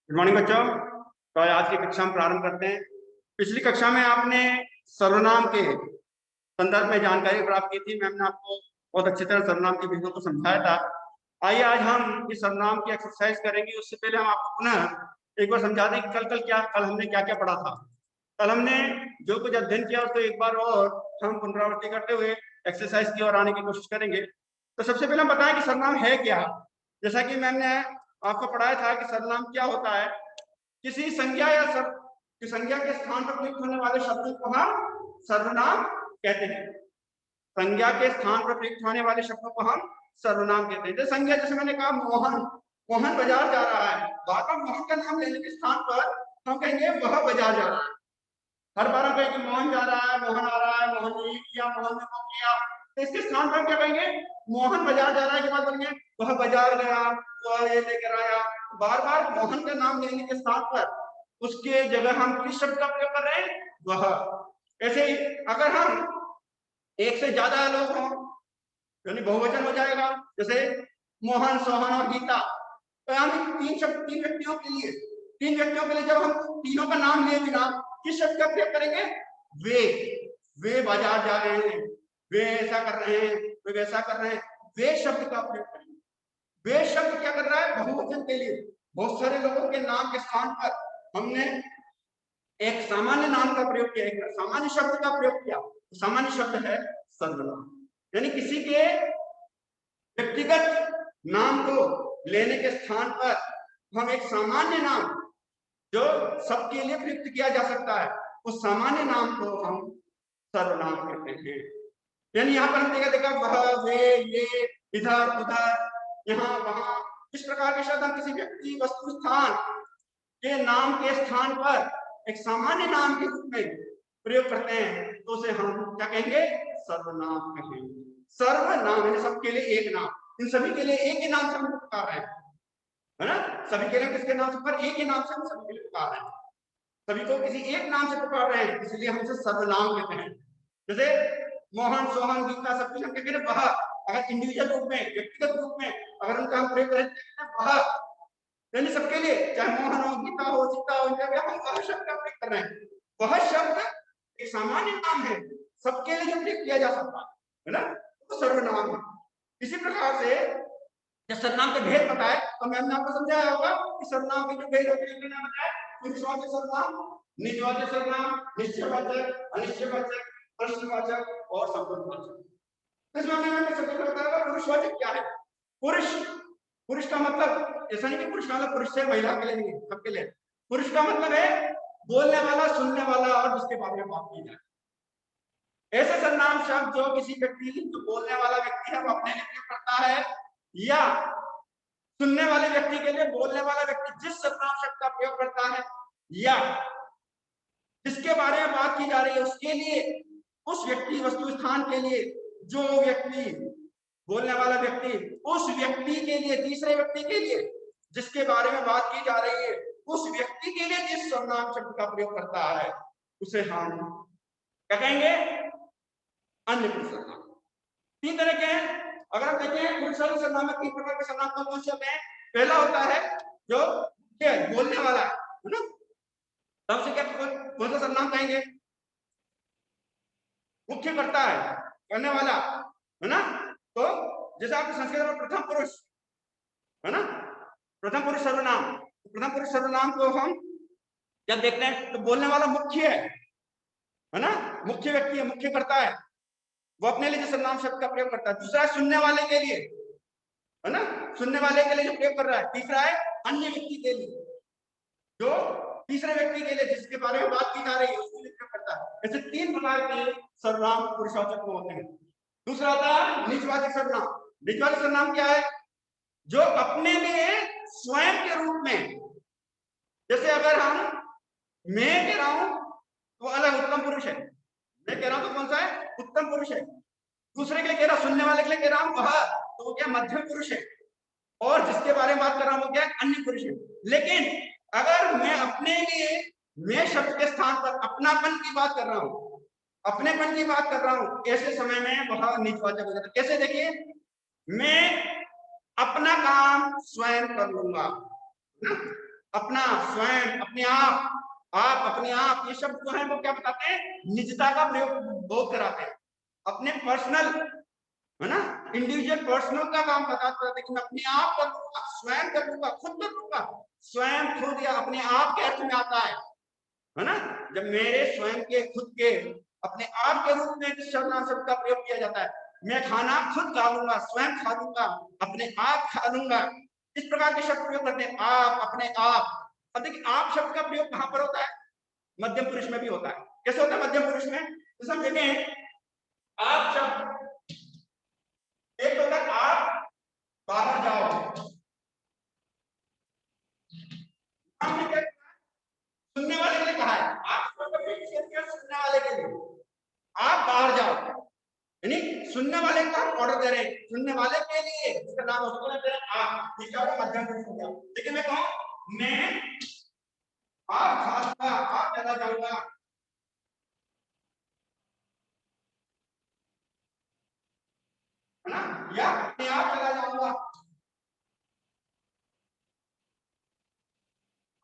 Good morning बच्चों। तो आज की कक्षा हम प्रारंभ करते हैं। पिछली कक्षा में आपने सर्वनाम के संदर्भ में जानकारी प्राप्त की थी। मैम ने आपको बहुत अच्छी तरह सर्वनाम की विधियों को समझाया था। आइए आज हम इस सर्वनाम की एक्सरसाइज करेंगे। उससे पहले हम आपको पुनः एक बार समझा दें कि कल हमने क्या क्या पढ़ा था। कल हमने जो कुछ अध्ययन किया उसको एक बार और हम पुनरावृत्ति करते हुए एक्सरसाइज की ओर आने की कोशिश करेंगे। तो सबसे पहले हम बताएं कि सर्वनाम है क्या। जैसा कि मैम ने आपको पढ़ाया था कि सर्वनाम क्या होता है। किसी संज्ञा या संज्ञा के स्थान पर प्रयुक्त होने वाले शब्दों को हम सर्वनाम कहते हैं। संज्ञा के स्थान पर प्रयुक्त होने वाले शब्दों को हम सर्वनाम कहते हैं। जैसे संज्ञा, जैसे मैंने कहा मोहन, मोहन बाजार जा रहा है। बार बार मोहन का नाम लेने के स्थान पर हम कहेंगे वह बाजार जा रहा है। हर बार हम कहेंगे मोहन जा रहा है, मोहन आ रहा है, मोहन ने किया, मोहन ने वो किया। तो इसके स्थान पर क्या कहेंगे? मोहन बाजार जा रहा है के बाद बोलेंगे वह बाजार गया, वह ये लेकर आया। बार बार मोहन का नाम लेने के स्थान पर उसके जगह हम किस शब्द का प्रयोग कर रहे हैं? वह। ऐसे ही अगर हम एक से ज्यादा लोग हों यानी बहुवचन हो जाएगा। जैसे मोहन, सोहन और गीता। तो हम तीन व्यक्तियों के लिए जब हम तीनों का नाम लिए बिना किस शब्द का प्रयोग करेंगे? वे बाजार जा रहे हैं, वे ऐसा कर रहे हैं, वे वैसा कर रहे हैं। वे शब्द का प्रयोग करेंगे। वे शब्द क्या कर रहा है? बहुवचन के लिए बहुत सारे लोगों के नाम के स्थान पर हमने एक सामान्य नाम का प्रयोग किया, एक सामान्य शब्द का प्रयोग किया। सामान्य शब्द है सर्वनाम। यानी किसी के व्यक्तिगत नाम को लेने के स्थान पर हम एक सामान्य नाम जो सबके लिए प्रयुक्त किया जा सकता है, उस सामान्य नाम को हम सर्वनाम कहते हैं। यानी यहाँ पर हम देखा वह, वे, ये, इधर, उधर, यहाँ, वहां, इस प्रकार के शब्द हम किसी व्यक्ति, वस्तु, स्थान के नाम के स्थान पर एक सामान्य नाम के रूप में प्रयोग करते हैं, तो उसे हम क्या कहेंगे? सर्वनाम कहेंगे। सर्वनाम यानी सबके लिए एक नाम। इन सभी के लिए एक ही नाम से हम पुकार रहे हैं, है ना? सभी के लिए किसके नाम से? पर एक ही नाम से हम सभी के लिए पुकार रहे हैं। सभी को किसी एक नाम से पुकार रहे हैं, इसलिए हम उसे सर्वनाम कहते हैं। जैसे मोहन, सोहन, गीता, सब कुछ हम कहते हैं वह। अगर इंडिविजुअल रूप में, व्यक्तिगत रूप में अगर उनका हम प्रयोग करें वह, यानी सबके लिए, चाहे मोहन हो, गीता हो, सीता हो, हम वह शब्द का प्रयोग कर रहे हैं। वह शब्द एक सामान्य नाम है, सबके लिए जो प्रयोग किया जा सकता है ना, तो सर्वनाम है। इसी प्रकार से जब सर्वनाम के भेद बताए तो मैम ने आपको समझाया होगा कि सर्वनाम के जो भेद होते हैं बताया। पुरुषवाचक सर्वनाम, निजवाचक सर्वनाम, निश्चयवाचक, अनिश्चयवाचक, प्रश्नवाचक और संबंधवाचक। इसमें मैंने सबसे पहले बताया पुरुषवाचक क्या है। पुरुष, पुरुष का मतलब ऐसा नहीं कि पुरुष का मतलब पुरुष से महिला के लिए नहीं, सबके लिए। पुरुष का मतलब है बोलने वाला, सुनने वाला और जिसके बारे में बात की जाए। ऐसे सर्वनाम शब्द जो किसी व्यक्ति, जो बोलने वाला व्यक्ति है वो अपने लिए प्रयोग करता है, या सुनने वाले व्यक्ति के लिए बोलने वाला व्यक्ति जिस सर्वनाम शब्द का प्रयोग करता है, या जिसके बारे में बात की जा रही है उसके लिए, उस व्यक्ति, वस्तु, स्थान के लिए, जो व्यक्ति, बोलने वाला व्यक्ति उस व्यक्ति के लिए, तीसरे व्यक्ति के लिए जिसके बारे में बात की जा रही है, उस व्यक्ति के लिए जिस सर्वनाम शब्द का प्रयोग करता है उसे हम क्या कहेंगे? अन्य पुरुष सर्वनाम। तीन तरह के हैं। अगर हम देखें पुरुष सर्वनाम में तीन प्रकार के सर्वनाम कौन से होते हैं? पहला होता है जो बोलने वाला है ना, तब से क्या कौन सा सर्वनाम कहेंगे? मुख्य करता है, करने वाला, है ना। तो जैसे आपके संस्कृत में प्रथम पुरुष है ना, प्रथम पुरुष सर्वनाम। प्रथम पुरुष सर्वनाम को हम जब देखते हैं तो बोलने वाला मुख्य है ना, मुख्य व्यक्ति है, मुख्य करता है, वो अपने लिए जो सर्वनाम शब्द का प्रयोग करता है। दूसरा है सुनने वाले के लिए, है ना, सुनने वाले के लिए जो प्रयोग कर रहा है। तीसरा है अन्य व्यक्ति के लिए, जो तीसरे व्यक्ति के लिए जिसके बारे में बात की जा रही है उसके लिए प्रयोग करता है। ऐसे तीन प्रकार के सर्वनाम पुरुषवाचक में होते हैं। दूसरा होता है निजवाचक सर्वनाम। निजवाचक सर्वनाम क्या है? जो अपने लिए स्वयं के रूप में, जैसे अगर हम मैं कह रहा हूं तो अलग उत्तम पुरुष है, मैं कह रहा हूं तो कौन सा है? उत्तम पुरुष है। दूसरे के लिए कह रहा, सुनने वाले के लिए कह रहा हूं वह, तो वो क्या? मध्यम पुरुष है। और जिसके बारे में बात कर रहा हूं वो क्या? अन्य पुरुष है। लेकिन अगर मैं अपने लिए, मैं शब्द के स्थान पर अपनापन की बात कर रहा हूं, अपनेपन की बात कर रहा हूं, ऐसे समय में वह निजवाचक हो जाता है। कैसे? देखिए, मैं अपना काम स्वयं कर लूंगा, अपना, स्वयं, अपने आप, अपने आप, ये शब्द जो है वो क्या बताते हैं? निजता का प्रयोग बहुत कराते हैं। अपने पर्सनल, है ना, इंडिविजुअल पर्सनल का काम बताता है, लेकिन अपने आप कर लूंगा, स्वयं कर लूंगा, खुद कर लूंगा। स्वयं, खुद या अपने आप के अर्थ में आता है ना। जब मेरे स्वयं के, खुद के, अपने आप के रूप में सर्वनाम शब्द का प्रयोग किया जाता है। मैं खाना खुद खा लूंगा, स्वयं खा लूंगा, अपने आप खा लूंगा, इस प्रकार के शब्द प्रयोग करते हैं। आप, अपने आप। अब देखिए, आप शब्द का प्रयोग कहां पर होता है? मध्यम पुरुष में भी होता है। कैसे होता है मध्यम पुरुष में? तो हम देखें, आप शब्द एक होता है आप बाहर जाओ, हमने क्या सुनने वाले के लिए कहा है, आप सुनने वाले के लिए आप बाहर जाओ, यानी सुनने वाले को हम ऑर्डर दे रहे हैं, सुनने वाले के लिए, इसका नाम उसको दे रहे हैं आप, इसका मध्यम पुरुष हो गया। लेकिन मैं कहूं, मैं आप खाऊंगा, आप चला जाऊंगा, है ना, या अपने आप चला जाऊंगा,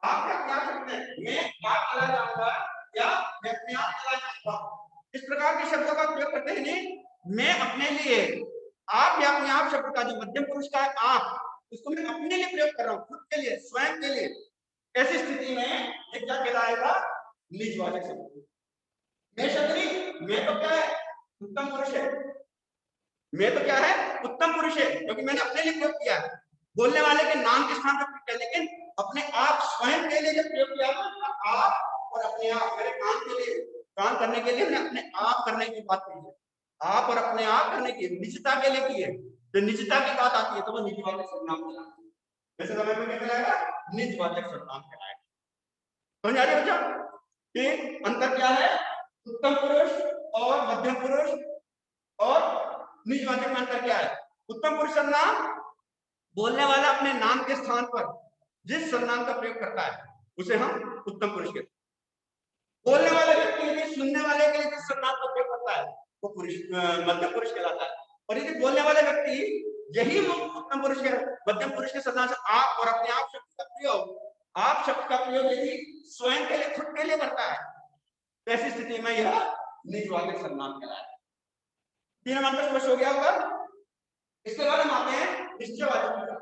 आप क्या क्या सकते हैं, मैं आप चला जाऊंगा या मैं अपने आप चला जाऊंगा, इस प्रकार के शब्दों का प्रयोग करते हैं। नहीं, मैं अपने लिए, आप या अपने आप शब्द का जो मध्यम पुरुष का है आप, उसको मैं अपने लिए प्रयोग कर रहा हूँ, खुद के लिए, स्वयं के लिए। ऐसी स्थिति में ये क्या कहलाएगा? निजवाचक शब्द। मैं क्षत्रिय, मैं तो क्या है? उत्तम पुरुष है। मैं तो क्या है? उत्तम पुरुष है, क्योंकि मैंने अपने लिए प्रयोग किया है। बोलने वाले के नाम के स्थान पर प्रयोग किया, लेकिन अपने आप, स्वयं के लिए जब प्रयोग किया तो आप और अपने आप, मेरे काम के लिए, काम करने के लिए मैंने अपने आप करने की बात की है। आप और अपने आप करने की, निजता के लिए की है। जो निजता की बात आती है तो वो निजवाचक सर्वनाम कहलाता है। वैसे समय में क्या कहलाएगा? निजवाचक सर्वनाम कहलाएगा। समझ आ रही है बच्चा कि अंतर क्या है उत्तम पुरुष और मध्यम पुरुष और निजवाचक में अंतर क्या है? उत्तम पुरुष सर्वनाम बोलने वाला अपने नाम के स्थान पर जिस सर्वनाम का प्रयोग करता है उसे हम उत्तम पुरुष कहते हैं। बोलने वाले व्यक्ति के लिए, सुनने वाले के लिए जिस सर्वनाम का प्रयोग करता है वो पुरुष, मध्यम पुरुष कहलाता है। और यदि बोलने वाले व्यक्ति यही उत्तम पुरुष के, मध्यम पुरुष के सर्वनाम से आप और अपने आप शब्द का प्रयोग, आप शब्द का प्रयोग यदि स्वयं के लिए, खुद के लिए करता है, तो ऐसी स्थिति में यह निजवाचक सर्वनाम कहलाता है। तीन नंबर स्पष्ट हो गया होगा। इसके बाद हम आते हैं निश्चयवाचक।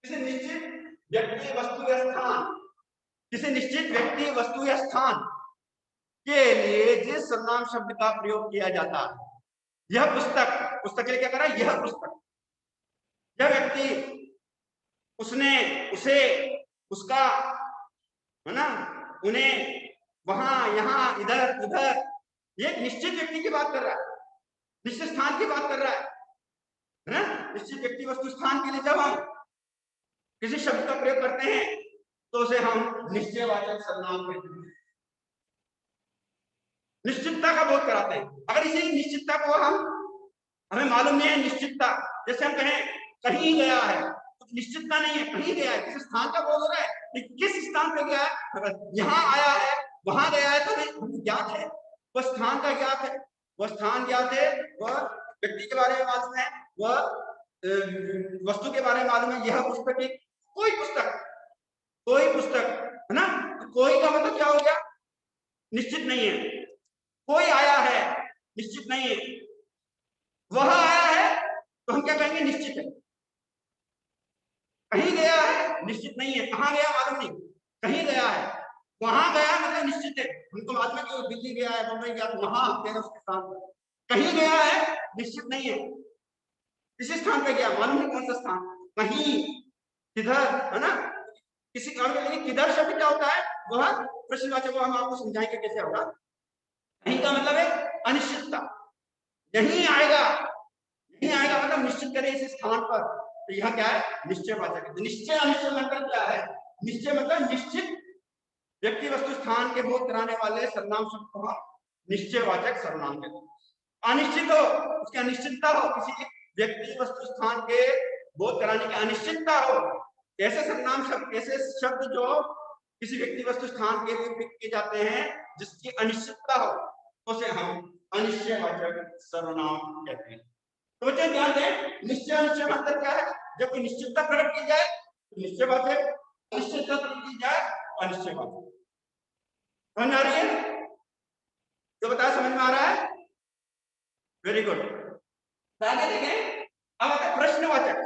किसी निश्चित व्यक्ति, वस्तु या स्थान, किसी निश्चित व्यक्ति, वस्तु या स्थान के लिए जिस सर्वनाम शब्द का प्रयोग किया जाता है, यह पुस्तक, पुस्तक के लिए क्या कर रहा है? यह पुस्तक, यह व्यक्ति, उसने, उसे, उसका, है ना, उन्हें, वहां, यहां, इधर, उधर, ये एक निश्चित व्यक्ति की बात कर रहा है, निश्चित स्थान की बात कर रहा है ना। निश्चित व्यक्ति, वस्तु, स्थान के लिए जब हम किसी शब्द का प्रयोग करते हैं तो उसे हम निश्चयवाचक सर्वनाम कहते हैं। निश्चितता का बोध कराते हैं। अगर इसी निश्चितता को हमें मालूम नहीं है निश्चितता, जैसे हम कहें कहीं गया है, तो निश्चितता नहीं है, कहीं गया है, किसी स्थान का बोध हो रहा है, किस स्थान पे गया है? अगर यहाँ आया है, वहां गया है, तो हमें ज्ञात है, वह स्थान का ज्ञात है, वह स्थान ज्ञात है, वह व्यक्ति के बारे में मालूम है, वह वस्तु के बारे में मालूम है। यह पुस्तक एक, कोई पुस्तक, कोई पुस्तक, है ना, तो कोई का मतलब क्या हो गया? निश्चित नहीं है। कोई आया है, निश्चित नहीं है। वह आया है तो हम क्या कहेंगे? निश्चित है। कहीं गया है, निश्चित नहीं है, कहां गया मालूम नहीं, कहीं गया है, वहां गया मतलब निश्चित है, हमको मालूम है कि दिल्ली गया है, बंबई गया, वहां तेरे उसके साथ। कहीं गया है, निश्चित नहीं है, किसी स्थान पे गया, मालूम नहीं कौन सा स्थान, कहीं, किधर, है ना। किसी काम के लिए किधर शब्द क्या होता है? वह प्रश्नवाचक, हम आपको समझाएंगे कैसे होगा। कहीं का मतलब है अनिश्चितता, यही आएगा, यही आएगा मतलब निश्चित करें इस स्थान पर, तो यह क्या है? निश्चयवाचक। निश्चय अनिश्चय में अंतर क्या है? निश्चय मतलब निश्चित व्यक्ति, वस्तु, स्थान के बोध कराने वाले सर्वनाम शब्द को हम निश्चयवाचक सर्वनाम कहते हैं। अनिश्चित हो, उसकी अनिश्चितता हो, किसी व्यक्ति, वस्तु, स्थान के बोध कराने की अनिश्चितता हो, ऐसे सर्वनाम शब्द, ऐसे शब्द जो किसी व्यक्ति, वस्तु, स्थान के लिए प्रयोग किए जाते हैं जिसकी अनिश्चितता हो, उसे हम अनिश्चयवाचक सर्वनाम कहते हैं। तो बच्चे ध्यान दें, निश्चय अनिश्चय में अंतर क्या है? जब कोई निश्चितता प्रकट की जाए तो निश्चयवाचक, निश्चयता की जाए अनिश्चयवाचक। समझ आ रही है? जो बताया समझ में आ रहा है? Very good. आगे देखें, अब आता है प्रश्नवाचक।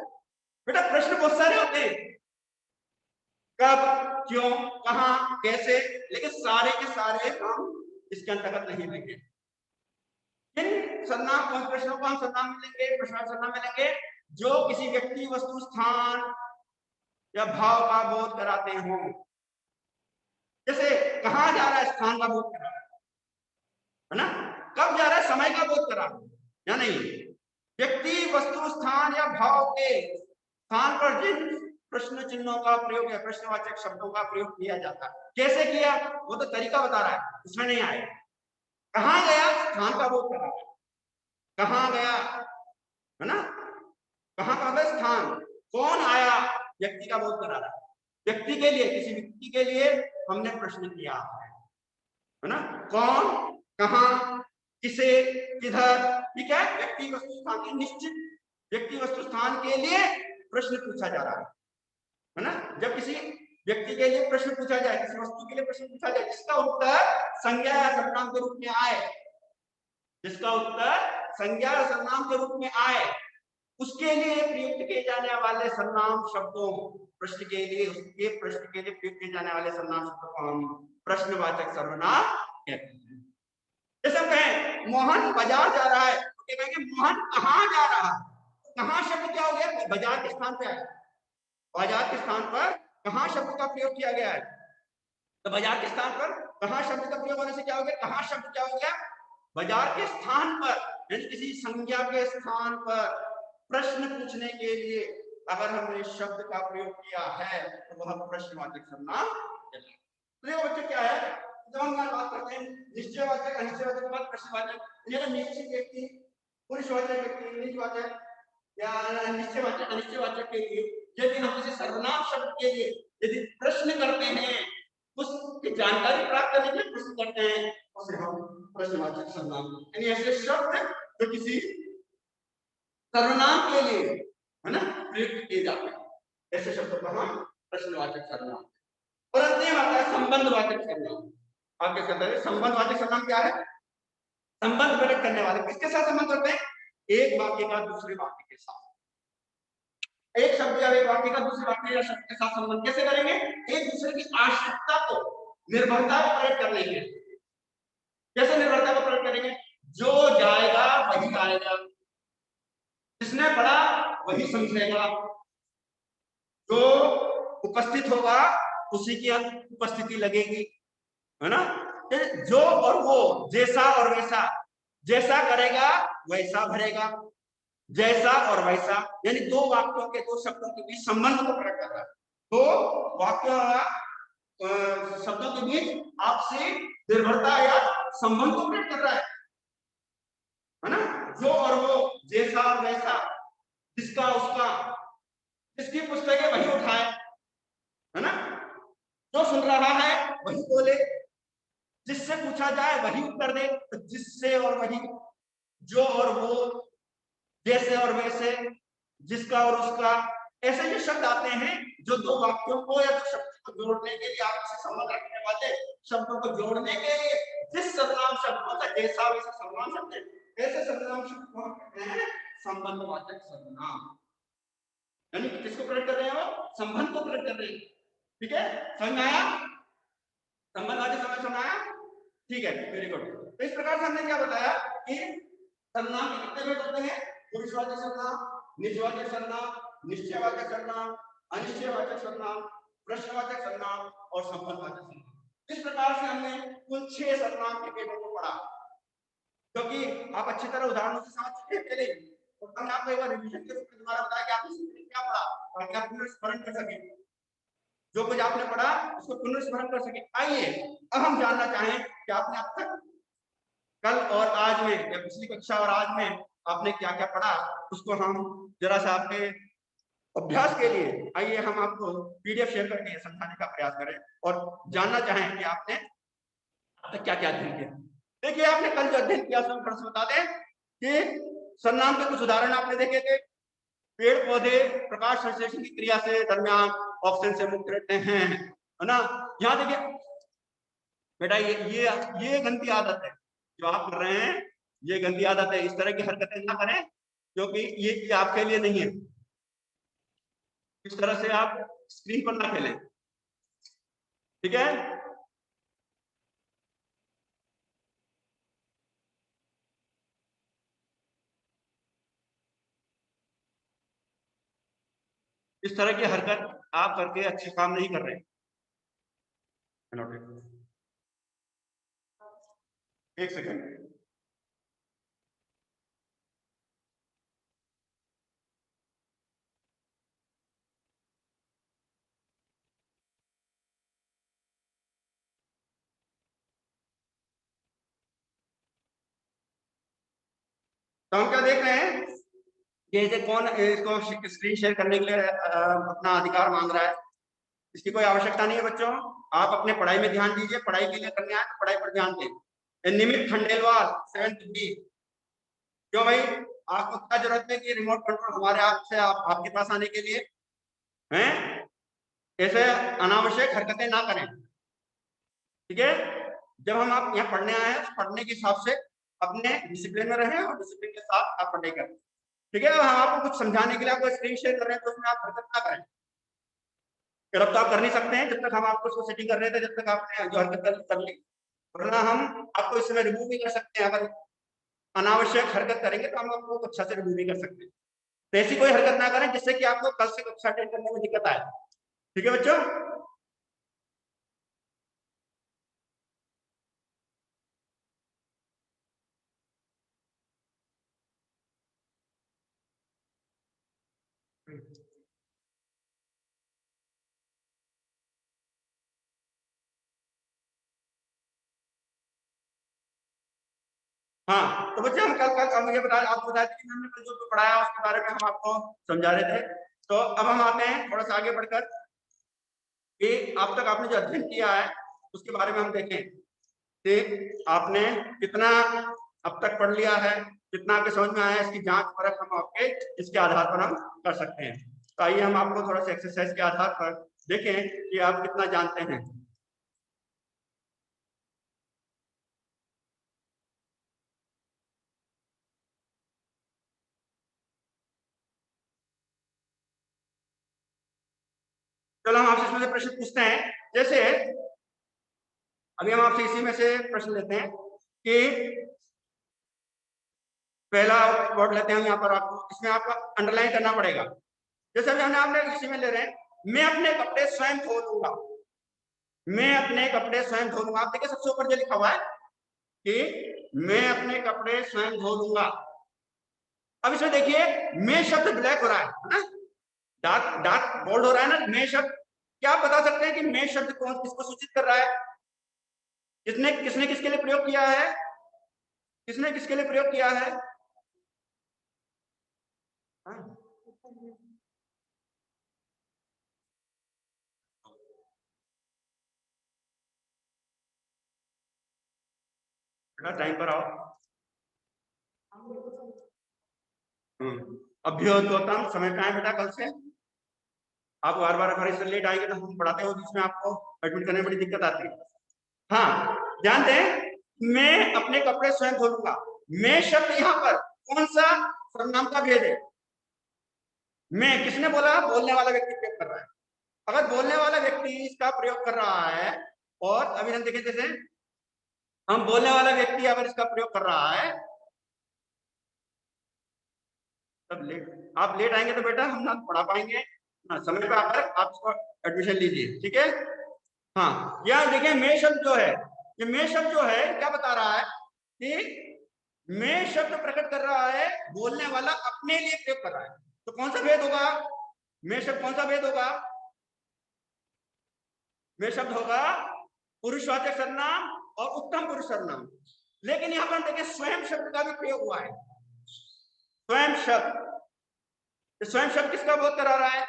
बेटा प्रश्न बहुत सारे होते हैं, कब, क्यों, कहां, कैसे, लेकिन सारे के सारे हम इसके अंतर्गत नहीं लेंगे। किन सर्वनाम, कौन प्रश्नों को हम सर्वनाम मिलेंगे, प्रश्नार्थक सर्वनाम मिलेंगे जो किसी व्यक्ति, वस्तु, स्थान या भाव का बोध कराते हों। जैसे कहां जा रहा है, स्थान का बोध करा है ना। कब जा रहा है, समय का बोध करा या नहीं। व्यक्ति, वस्तु, स्थान या भाव के स्थान पर जिन प्रश्न चिन्हों का प्रयोग या प्रश्नवाचक शब्दों का प्रयोग किया जाता है, कैसे किया वो तो तरीका बता रहा है, उसमें नहीं आए। कहां गया, स्थान का बोध करा, कहां गया है ना, कहां का स्थान, कौन आया, व्यक्ति का बोध करा रहा है। व्यक्ति के लिए, किसी व्यक्ति के लिए हमने प्रश्न किया है ना, कौन, कहां, किसे, किधर, ठीक है। व्यक्ति, वस्तु, स्थान के निश्चित व्यक्ति, वस्तु, स्थान के लिए प्रश्न पूछा जा रहा है ना। जब किसी व्यक्ति के लिए प्रश्न पूछा जाए, किसी वस्तु के लिए प्रश्न पूछा जाए जिसका उत्तर संज्ञा या सर्वनाम के रूप में आए, जिसका उत्तर संज्ञा या सर्वनाम के रूप में आए, उसके लिए प्रयुक्त किए जाने वाले सर्वनाम शब्दों, प्रश्न के लिए, उसके प्रश्न के लिए प्रयुक्त किए जाने वाले सर्वनाम शब्दों को हम प्रश्नवाचक सर्वनाम कहते हैं। जैसे हम कहें मोहन बाजार जा रहा है, तो कहेंगे मोहन कहाँ जा रहा है। कहाँ शब्द क्या हो गया, बाजार के स्थान पे आया, बाजार के स्थान पर कहाँ शब्द का प्रयोग किया गया है। तो बाजार के स्थान पर कहाँ शब्द का प्रयोग होने से क्या हो गया, कहाँ शब्द क्या हो गया, बाजार के स्थान पर, यानी किसी संज्ञा के स्थान पर प्रश्न पूछने के लिए अगर हमने शब्द का प्रयोग किया है तो वह प्रश्नवाचक सर्वनाम कहलाता है। तो बच्चे क्या है, जब हम बात करते हैं निश्चयवाचक, अनिश्चयवाचक के बाद प्रश्नवाचक, यानी निश्चित व्यक्ति, पुरुषवाचक व्यक्ति, निजवाचक या निश्चयवाचक, अनिश्चयवाचक के लिए यदि हम किसी सर्वनाम शब्द के लिए यदि प्रश्न करते हैं, उसकी जानकारी प्राप्त करने के लिए प्रश्न करते हैं, उसे हम प्रश्नवाचक सर्वनाम, यानी ऐसे शब्द जो किसी सर्वनाम के लिए है ना प्रयुक्त किए जाते हैं, ऐसे शब्दों को हम प्रश्नवाचक सर्वनाम। और अंत में आता है संबंधवाचक सर्वनाम। आपके कहते हैं संबंधवाचक सर्वनाम क्या है, संबंध प्रकट करने वाले, किसके साथ संबंध करते हैं, एक वाक्य का दूसरे वाक्य के साथ, एक शब्द या एक वाक्य का दूसरे वाक्य या शब्द के साथ संबंध कैसे करेंगे, एक दूसरे की आवश्यकता को, निर्भरता को प्रकट करने के लिए। कैसे निर्भरता को प्रकट करेंगे, जो जाएगा वही आएगा, जिसने पढ़ा वही समझेगा, जो उपस्थित होगा उसी की उपस्थिति लगेगी, है ना। जो और वो, जैसा और वैसा, जैसा करेगा वैसा भरेगा, जैसा और वैसा, यानी दो वाक्यों के, दो शब्दों के बीच संबंध को प्रकट कर रहा है। दो वाक्य शब्दों के बीच आपसी निर्भरता या संबंध को प्रकट कर रहा है ना। जो और वो, जैसा और वैसा, जिसका उसका, जिसकी पुस्तक है वही उठाए, है ना। जो सुन रहा है वही बोले, जिससे पूछा जाए वही उत्तर दे, तो जिससे और वही, जो और वो, जैसे और वैसे, जिसका और उसका, ऐसे जो शब्द आते हैं जो दो वाक्यों को या दो शब्दों को जोड़ने के लिए, आपसे संबंध रखने वाले शब्दों को जोड़ने के लिए जिस सर्वनाम शब्दों का जैसा वैसा सर्वनाम शब्द है, ऐसे सर्वनाम शब्द को हम कहते हैं संबंधवाचक सर्वनाम। यानी किसको प्रकट कर रहे हैं, वो संबंध को प्रकट कर रहे हैं। ठीक है, समझ में आया, संबंधवाचक सर्वनाम समझ आया, ठीक है, वेरी गुड। तो इस प्रकार से हमने क्या बताया कि सर्वनाम के कितने भेद होते हैं, पुरुषवाचक सर्वनाम, निजवाचक सर्वनाम, निश्चयवाचक सर्वनाम, अनिश्चयवाचक सर्वनाम, प्रश्नवाचक सर्वनाम और संबंधवाचक सर्वनाम। इस प्रकार से हमने कुल 6 सर्वनाम के भेदों को पढ़ा, क्योंकि आप अच्छी तरह उदाहरणों से समझ चुके हैं पहले, तो हमने आपको एक बार रिवीजन के रूप में दोबारा बताया कि आपने क्या पढ़ा ताकि आप पुनर्स्मरण कर सकें, जो कुछ आपने पढ़ा उसको पुनर्स्मरण कर सकें। आइए अब हम जानना चाहें कि आपने अब तक कल और आज में या पिछली कक्षा और आज में आपने क्या क्या पढ़ा, उसको हम जरा सा आपके अभ्यास के लिए आइए हम आपको पीडीएफ शेयर करके समझाने का प्रयास करें और जानना चाहें कि आपने अब तक क्या क्या अध्ययन किया। देखिए आपने कल जो अध्ययन किया उसमें थोड़ा सा बता दें कि सर्वनाम के कुछ उदाहरण आपने देखे थे, पेड़ पौधे प्रकाश संश्लेषण की क्रिया से दरमियान ऑप्शन से मुक्त रहते हैं, है ना। यहाँ देखिए बेटा, ये गंदी आदत है जो आप कर रहे हैं, ये गंदी आदत है। इस तरह की हरकतें ना करें, क्योंकि ये आपके लिए नहीं है। इस तरह से आप स्क्रीन पर ना खेलें, ठीक है। इस तरह की हरकत आप करके अच्छे काम नहीं कर रहे हैं। एक सेकंड। तो हम क्या देख रहे हैं कि इसे कौन इसको स्क्रीन शेयर करने के लिए अपना अधिकार मांग रहा है। इसकी कोई आवश्यकता नहीं है बच्चों। आप अपने पढ़ाई में ध्यान दीजिए, पढ़ाई के लिए करने आए तो पढ़ाई पर ध्यान दें। निमित खंडेलवाल 7th B। क्यों भाई, आपको क्या जरूरत है कि रिमोट कंट्रोल हमारे आप से आपके पास आने के लिए हैं? ऐसे अनावश्यक हरकतें ना करें, ठीक है। जब हम आप यहाँ पढ़ने आए हैं, पढ़ने के हिसाब से अपने डिसिप्लिन में रहें और डिसिप्लिन के साथ आप पढ़ाई करें, ठीक है। हम आपको कुछ समझाने के लिए आपको स्क्रीन शेयर कर रहे हैं तो उसमें आप हरकत ना करें। अब तो आप कर नहीं सकते हैं जब तक हम आपको उसको सेटिंग कर रहे थे, जब तक आपने जो हरकत कर ली, वरना हम आपको इस समय रिमूव भी कर सकते हैं। अगर अनावश्यक हरकत करेंगे तो हम आपको अच्छा से रिमूव भी कर सकते हैं। तो ऐसी कोई हरकत ना करें जिससे कि आपको कल से कक्षा अटेंड करने में दिक्कत आए, ठीक है बच्चों। हाँ, तो बच्चे हम कल कल हम ये बता आपको बताया कि हमने कल जो पढ़ाया उसके बारे में हम आपको समझा रहे थे। तो अब हम आते हैं थोड़ा सा आगे बढ़कर कि अब तक आपने जो अध्ययन किया है उसके बारे में हम देखें कि आपने कितना अब तक पढ़ लिया है, कितना आपके समझ में आया है। इसकी जांच परख हम आपके इसके आधार पर हम कर सकते हैं। तो आइए हम आपको थोड़ा सा एक्सरसाइज के आधार पर देखें कि आप कितना जानते हैं। चलो हम आपसे इसमें से प्रश्न पूछते हैं। जैसे अभी हम आपसे इसी में से प्रश्न लेते हैं कि पहला वर्ड लेते हैं यहाँ पर, आपको इसमें आपको अंडरलाइन करना पड़ेगा। जैसे अभी हमने आपने इसी में ले रहे हैं, मैं अपने कपड़े स्वयं धो लूंगा। मैं अपने कपड़े स्वयं धो लूंगा। आप देखिए सबसे ऊपर जो लिखा हुआ है कि मैं अपने कपड़े स्वयं धो लूंगा। अब इसमें देखिए मैं शब्द ब्लैक हो रहा है ना, डार्क डार्क बोल्ड हो रहा है ना मैं शब्द। क्या आप बता सकते हैं कि मैं शब्द कौन किसको सूचित कर रहा है? किसने किसने किसके लिए प्रयोग किया है? किसने किसके लिए प्रयोग किया है? हाँ? टाइम पर आओ। अभ्योद्गौतम समय पे आए बेटा कल से। आप बार बार अगर इससे लेट आएंगे तो हम पढ़ाते हो जिसमें आपको एडमिट करने में बड़ी दिक्कत आती है। हाँ, ध्यान दें, मैं अपने कपड़े स्वयं धो लूंगा। मैं शब्द यहाँ पर कौन सा सर्वनाम का भेद है? मैं किसने बोला? बोलने वाला व्यक्ति प्रयोग कर रहा है। अगर बोलने वाला व्यक्ति इसका प्रयोग कर रहा है और अभी हम देखें जैसे हम बोलने वाला व्यक्ति अगर इसका प्रयोग कर रहा है तब लेट आप लेट आएंगे तो बेटा हम ना पढ़ा पाएंगे ना। समय पे आकर आप इसको एडमिशन लीजिए, ठीक है। हाँ, यह देखिए मैं शब्द जो है, ये मैं शब्द जो है क्या बता रहा है कि मैं शब्द प्रकट कर रहा है, बोलने वाला अपने लिए प्रयोग कर रहा है। तो कौन सा भेद होगा? मैं शब्द कौन सा भेद होगा? मैं शब्द होगा पुरुषवाचक सर्वनाम और उत्तम पुरुष सर्वनाम। लेकिन यहाँ पर हम देखें स्वयं शब्द का भी प्रयोग हुआ है। स्वयं शब्द, स्वयं शब्द किसका बोध करा रहा है?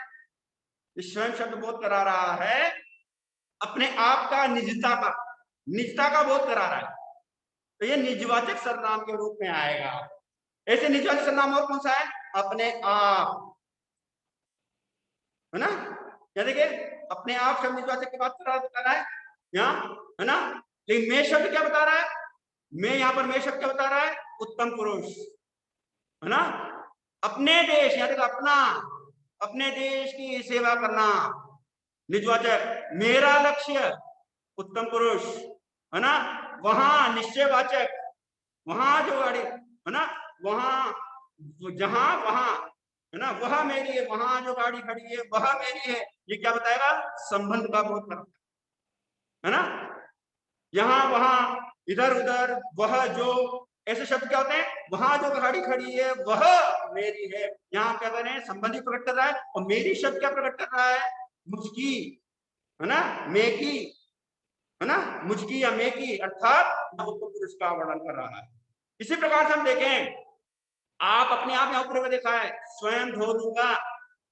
स्वयं शब्द बोध करा रहा है अपने आप का, निजता का, निजता का बोध करा रहा है। तो ये निजवाचक सर्वनाम के रूप में आएगा। ऐसे निजवाचक सर्वनाम और कौन सा है? अपने आप, है ना। क्या देखिए अपने आप शब्द निजवाचक की बात बता रहा है यहाँ, है ना। लेकिन मैं शब्द क्या बता रहा है, मैं यहाँ पर मैं शब्द क्या बता रहा है, उत्तम पुरुष, है ना। अपने देश, यहाँ देखो अपना, अपने देश की सेवा करना निजवाचक, मेरा लक्ष्य उत्तम पुरुष, है ना। वहां निश्चयवाचक, वहां जो गाड़ी है ना, वहां जहां वहां, है ना, वह मेरी है, वहां जो गाड़ी खड़ी है वह मेरी है, ये क्या बताएगा, संबंध का बोध करता है ना। यहाँ वहां इधर उधर, वह जो, ऐसे शब्द क्या होते हैं, वहां जो गाड़ी खड़ी है वह मेरी है, यहाँ क्या कर रहे हैं, संबंधी प्रकट कर रहा है। और मेरी शब्द क्या प्रकट कर रहा है, मुझकी, है ना, मैं की, है ना, मुझकी या मैं की, अर्थात उत्तर पुरुष का वर्णन कर रहा है। इसी प्रकार से हम देखें, आप अपने आप यहाँ ऊपर में देखा है, स्वयं धो दूंगा,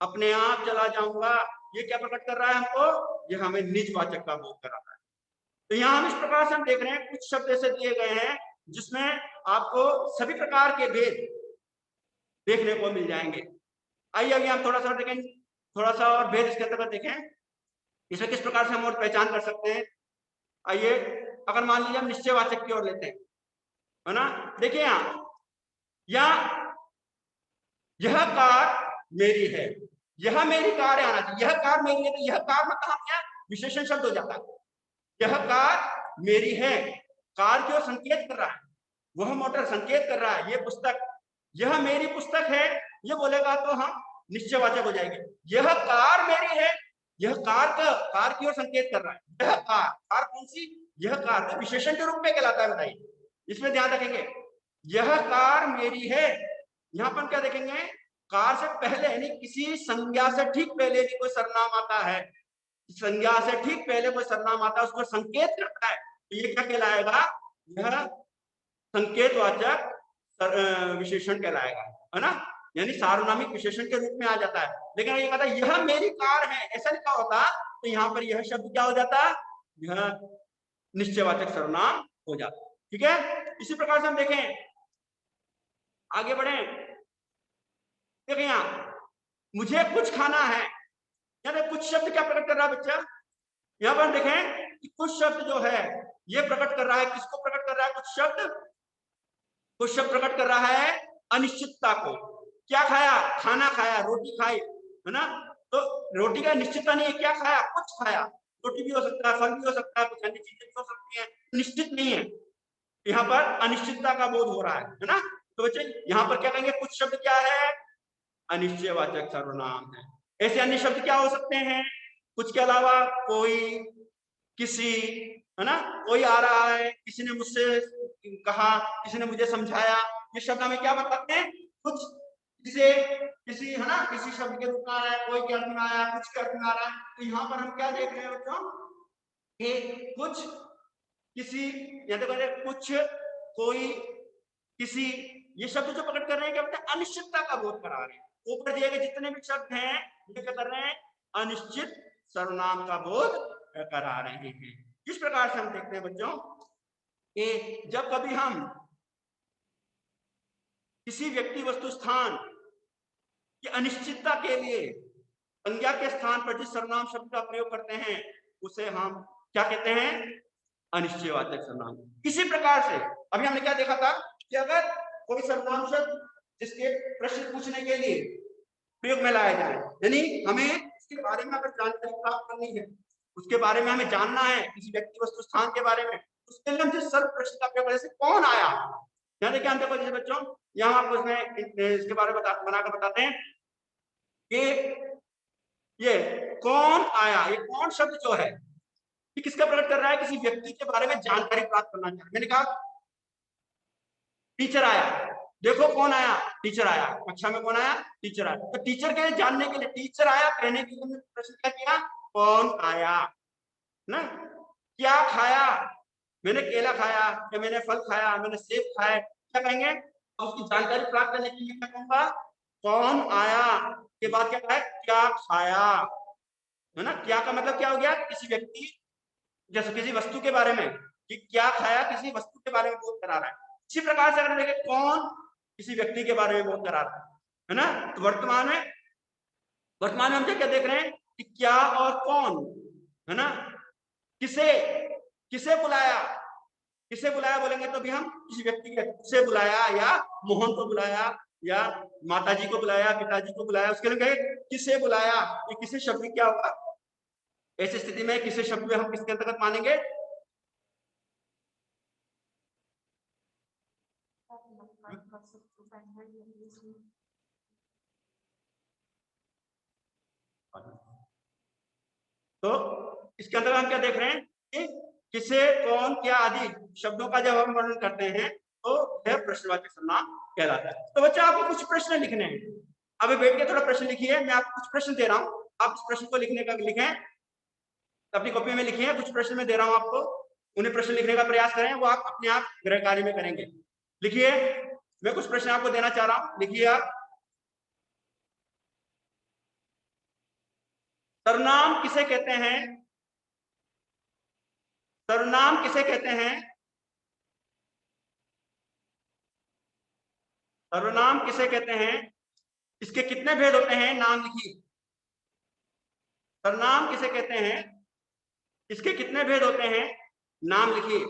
अपने आप चला जाऊंगा, ये क्या प्रकट कर रहा है हमको, ये हमें निजवाचक का बोध कर रहा है। तो यहाँ हम इस प्रकार से हम देख रहे हैं, कुछ शब्द ऐसे दिए गए हैं जिसमें आपको सभी प्रकार के भेद देखने को मिल जाएंगे। आइए अभी हम थोड़ा सा देखें, थोड़ा सा और भेद इसके अंतर्गत देखें, इसमें किस प्रकार से हम और पहचान कर सकते हैं। आइए अगर मान लीजिए हम निश्चयवाचक की ओर लेते हैं, है ना। देखिए यहाँ यह कार मेरी है, यह मेरी कार आना चाहिए, यह कार मेरी है, तो यह कार मतलब क्या विशेषण शब्द हो जाता है। यह कार मेरी है, कार की ओर संकेत कर रहा है, वह मोटर संकेत कर रहा है, ये पुस्तक, यह मेरी पुस्तक है, ये बोलेगा तो हम निश्चयवाचक हो जाएंगे। यह कार मेरी है, यह कार की ओर संकेत कर रहा है, यह कार, कार कौन सी, यह कार तो विशेषण के रूप में कहलाता है, बताइए, इसमें ध्यान रखेंगे। यह कार मेरी है, यहाँ पर क्या देखेंगे, कार से पहले यानी किसी संज्ञा से ठीक पहले भी कोई सर्वनाम आता है, संज्ञा से ठीक पहले कोई सर्वनाम आता है, उसको संकेत करता है, तो ये क्या कहलाएगा, यह संकेतवाचक विशेषण कहलाएगा, है ना, यानी सार्वनामिक विशेषण के रूप में आ जाता है। लेकिन ये कहता है यह मेरी कार है, ऐसा लिखा होता तो यहाँ पर यह शब्द क्या हो जाता, यह निश्चयवाचक सर्वनाम हो जाता। ठीक है, इसी प्रकार से हम देखें, आगे बढ़े, देखिए यहाँ मुझे कुछ खाना है, यानी कुछ शब्द क्या प्रकट कर रहा है बच्चा, यहाँ पर देखें कि कुछ शब्द जो है ये प्रकट कर रहा है, किसको प्रकट कर रहा है, कुछ शब्द प्रकट कर रहा है अनिश्चितता को। क्या खाया, खाना खाया, रोटी खाई, है ना, तो रोटी का निश्चितता नहीं है, क्या खाया, कुछ खाया, रोटी भी हो सकता है, फल भी हो सकता है, कुछ अन्य चीजें भी हो सकती है, निश्चित नहीं है, यहाँ पर अनिश्चितता का बोध हो रहा है ना। तो बच्चे यहाँ पर क्या कहेंगे, कुछ शब्द क्या है, अनिश्चयवाचक सर्वनाम है। ऐसे अन्य शब्द क्या हो सकते हैं, कुछ के अलावा कोई, किसी, है ना, कोई आ रहा है, किसी ने मुझसे कहा, किसी ने मुझे समझाया, ये शब्द हमें क्या बताते हैं, कुछ किसे, किसी, है ना, किसी शब्द के रूप में आ रहा है, कोई के अर्थ में आया, कुछ के अर्थ में आ रहा है। तो यहाँ पर हम क्या देख रहे हैं बच्चों, कि कुछ, किसी, या तो कहते कुछ, कोई, किसी, ये शब्द जो प्रकट कर रहे हैं क्या बोलते हैं, अनिश्चितता का बोध करा रहे हैं। ऊपर दिए गए जितने भी शब्द हैं ये क्या कर रहे हैं, अनिश्चित सर्वनाम का बोध करा रहे हैं। इस प्रकार से हम देखते हैं बच्चों कि जब कभी हम किसी व्यक्ति वस्तु स्थान की अनिश्चितता के लिए संज्ञा के स्थान पर जिस सर्वनाम शब्द का प्रयोग करते हैं उसे हम क्या कहते हैं, अनिश्चयवाचक सर्वनाम। इसी प्रकार से अभी हमने क्या देखा था कि अगर कोई सर्वनाम शब्द जिसके प्रश्न पूछने के लिए प्रयोग में लाया जाए, यानी हमें इसके बारे में अगर जानकारी प्राप्त करनी है, उसके बारे में हमें जानना है, किसी व्यक्ति वस्तु स्थान के बारे में, उसके लिए हम जिस सर्व प्रश्न का प्रयोग, जैसे कौन आया, यहाँ देखिए हम देखो जैसे बच्चों यहाँ आपको इसमें इसके बारे में बनाकर बताते हैं कि ये कौन आया, ये कौन शब्द जो है ये किसका प्रकट कर रहा है, किसी व्यक्ति के बारे में जानकारी प्राप्त करना चाहिए। मैंने कहा टीचर आया, देखो कौन आया, टीचर आया, कक्षा में कौन आया, टीचर आया। तो टीचर के जानने के लिए, टीचर आया कहने के लिए प्रश्न क्या किया, कौन आया ना, क्या खाया, मैंने केला खाया, या मैंने फल खाया, मैंने सेब खाया, क्या कहेंगे, उसकी जानकारी प्राप्त करने के लिए क्या कहूंगा, कौन आया के बाद क्या है, क्या खाया, है ना। क्या का मतलब क्या हो गया, किसी व्यक्ति, जैसे किसी वस्तु के बारे में, कि क्या खाया किसी वस्तु के बारे में बोध करा रहा है। इसी प्रकार से अगर देखें कौन किसी व्यक्ति के बारे में बोध करा रहा है ना। तो वर्तमान में हम क्या देख रहे हैं कि क्या और कौन, है ना, किसे, किसे बुलाया, किसे बुलाया बोलेंगे तो भी हम किसी व्यक्ति से बुलाया, या मोहन को बुलाया, या माताजी को बुलाया, पिताजी को बुलाया, उसके लिए कहे किसे बुलाया। ये किसे शब्द क्या होगा, ऐसी स्थिति में किसे शब्द में हम किसके अंतर्गत मानेंगे? तो इसके अंदर हम क्या देख रहे हैं कि किसे, कौन, क्या आदि शब्दों का जब हम वर्णन करते हैं तो यह प्रश्नवाचक सर्वनाम कहलाता है। तो बच्चा आपको कुछ प्रश्न लिखने हैं, अभी बैठ के थोड़ा प्रश्न लिखिए, मैं आपको कुछ प्रश्न दे रहा हूं, आप उस प्रश्न को लिखने का लिखें, अपनी कॉपी में लिखिए, कुछ प्रश्न मैं दे रहा हूं आपको, उन्हें प्रश्न लिखने का प्रयास करें, वो आप अपने आप गृह कार्य में करेंगे। लिखिए, मैं कुछ प्रश्न आपको देना चाह रहा हूं, लिखिए आप। सर्वनाम किसे कहते हैं? सर्वनाम किसे कहते हैं? सर्वनाम किसे कहते हैं? इसके कितने भेद होते हैं? नाम लिखिए। सर्वनाम किसे कहते हैं? इसके कितने भेद होते हैं? नाम लिखिए।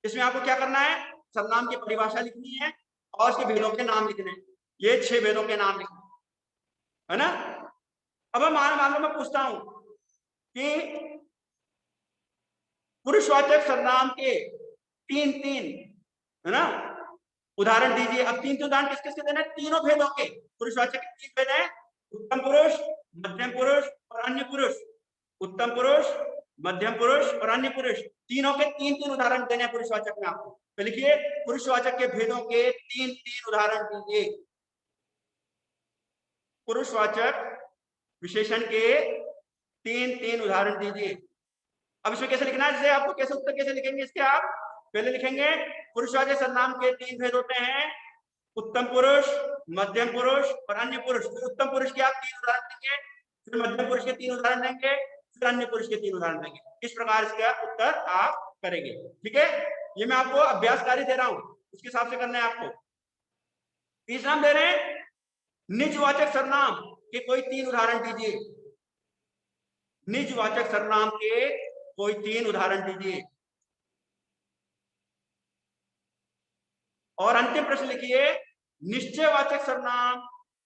इसमें आपको क्या करना है? सर्वनाम की परिभाषा लिखनी है और इसके भेदों के नाम लिखने हैं। ये 6 भेदों के नाम लिखने, है ना। अब मान लो मैं पूछता हूं कि पुरुषवाचक सर्वनाम के 3 है ना उदाहरण दीजिए। अब 3 उदाहरण किस किसके देने? तीनों भेदों के। पुरुषवाचक के 3 भेद हैं, उत्तम पुरुष, मध्यम पुरुष और अन्य पुरुष। उत्तम पुरुष, मध्यम पुरुष और अन्य पुरुष, तीनों के 3 उदाहरण देने हैं पुरुषवाचक में आपको। तो लिखिए, पुरुषवाचक के भेदों के 3 उदाहरण दीजिए। पुरुषवाचक विशेषण के 3 उदाहरण दीजिए। अब इसमें कैसे लिखना है? जैसे आपको कैसे उत्तर कैसे लिखेंगे इसके? आप पहले लिखेंगे पुरुषवाचक सर्वनाम के 3 भेद होते हैं, उत्तम पुरुष, मध्यम पुरुष और अन्य पुरुष। फिर उत्तम पुरुष के आप 3 उदाहरण देंगे, फिर मध्यम पुरुष के 3 उदाहरण देंगे, फिर अन्य पुरुष के 3 उदाहरण देंगे। इस प्रकार इसका उत्तर आप करेंगे। ठीक है, ये मैं आपको अभ्यास कार्य दे रहा हूं, उसके हिसाब से करना है आपको। तीसरा हम दे रहे हैं निजवाचक सर्वनाम के कोई 3 उदाहरण दीजिए। निजवाचक सर्वनाम के कोई 3 उदाहरण दीजिए। और अंतिम प्रश्न लिखिए, निश्चयवाचक सर्वनाम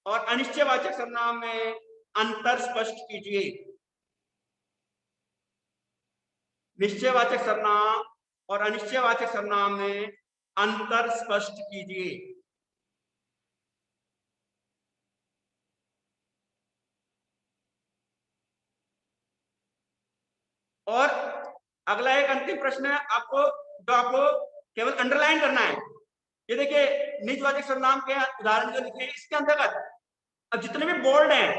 और अनिश्चयवाचक सर्वनाम में अंतर स्पष्ट कीजिए। निश्चयवाचक सर्वनाम और अनिश्चयवाचक सर्वनाम में अंतर स्पष्ट कीजिए। और अगला एक अंतिम प्रश्न है आपको, जो आपको केवल अंडरलाइन करना है। ये देखिए, निजवाचक सर्वनाम के उदाहरण जो लिखे हैं इसके अंतर्गत अब जितने भी बोल्ड हैं,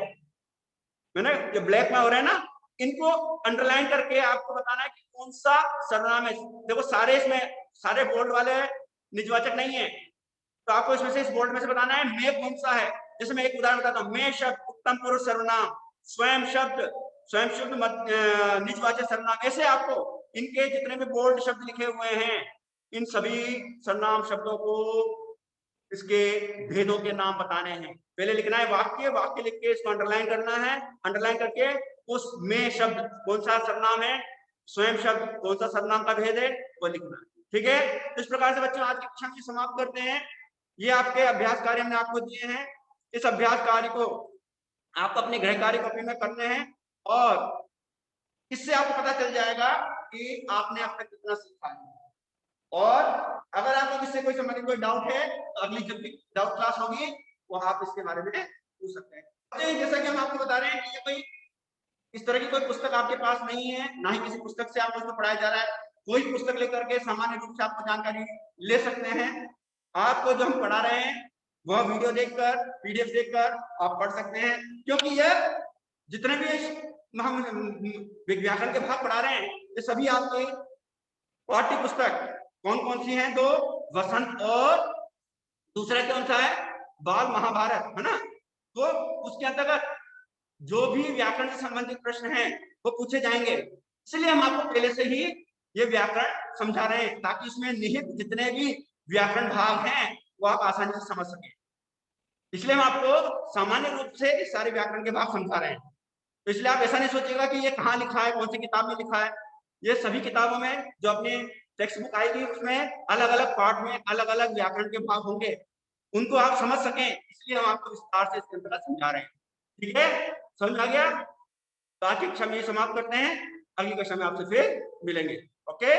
मैंने जो ब्लैक में हो रहे हैं ना, इनको अंडरलाइन करके आपको बताना है कि कौन सा सर्वनाम है। देखो सारे इसमें सारे बोल्ड वाले निजवाचक नहीं है, तो आपको इसमें से इस बोल्ड में से बताना है मैं कौन सा है। जैसे मैं एक उदाहरण बताता हूँ, मैं शब्द उत्तम पुरुष सर्वनाम, स्वयं शब्द निजवाचक सर्वनाम। ऐसे आपको इनके जितने भी बोल्ड शब्द लिखे हुए हैं, इन सभी सर्वनाम शब्दों को इसके भेदों के नाम बताने हैं। पहले लिखना है वाक्य, वाक्य लिख के इसको अंडरलाइन करना है, अंडरलाइन करके उस में शब्द कौन सा सर्वनाम है, स्वयं शब्द कौन सा सर्वनाम का भेद है, वो लिखना है। ठीक है, तो इस प्रकार से बच्चों आज की कक्षा को समाप्त करते हैं। ये आपके अभ्यास कार्य हमने आपको दिए हैं। इस अभ्यास कार्य को आपको अपने गृह कार्य कॉपी में करने हैं और इससे आपको पता चल जाएगा कि आपने अब तक कितना सीखा है। और अगर आपको इससे कोई संबंधित कोई डाउट है तो अगली जब भी डाउट क्लास होगी वो आप इसके बारे में पूछ सकते हैं। जैसा कि हम आपको बता रहे हैं कि ये कोई इस तरह की कोई पुस्तक आपके पास नहीं है, ना ही किसी पुस्तक से आपको इसमें पढ़ाया जा रहा है। कोई पुस्तक लेकर के सामान्य रूप से आपको जानकारी ले सकते हैं। आपको जो हम पढ़ा रहे हैं वह वीडियो देखकर, पीडीएफ देखकर आप पढ़ सकते हैं, क्योंकि यह जितने भी हम व्याकरण के भाग पढ़ा रहे हैं ये सभी आपके पाठ्य पुस्तक कौन कौन सी हैं? तो वसंत और दूसरा कौन सा है? बाल महाभारत, है ना। तो उसके अंतर्गत जो भी व्याकरण से संबंधित प्रश्न हैं वो पूछे जाएंगे। इसलिए हम आपको पहले से ही ये व्याकरण समझा रहे हैं ताकि इसमें निहित जितने भी व्याकरण भाग हैं वो आप आसानी से समझ सकें। इसलिए हम आपको सामान्य रूप से सारे व्याकरण के भाग समझा रहे हैं। तो इसलिए आप ऐसा नहीं सोचिएगा कि ये कहाँ लिखा है, कौन सी किताब में लिखा है। ये सभी किताबों में जो अपनी टेक्स्ट बुक आएगी उसमें अलग अलग पार्ट में अलग अलग व्याकरण के भाग होंगे, उनको आप समझ सकें इसलिए हम आपको विस्तार से इसके अंतर्गत समझा रहे हैं। ठीक है, समझ आ गया? तो आज की कक्षा में समाप्त करते हैं, अगली कक्षा में आपसे फिर मिलेंगे। ओके।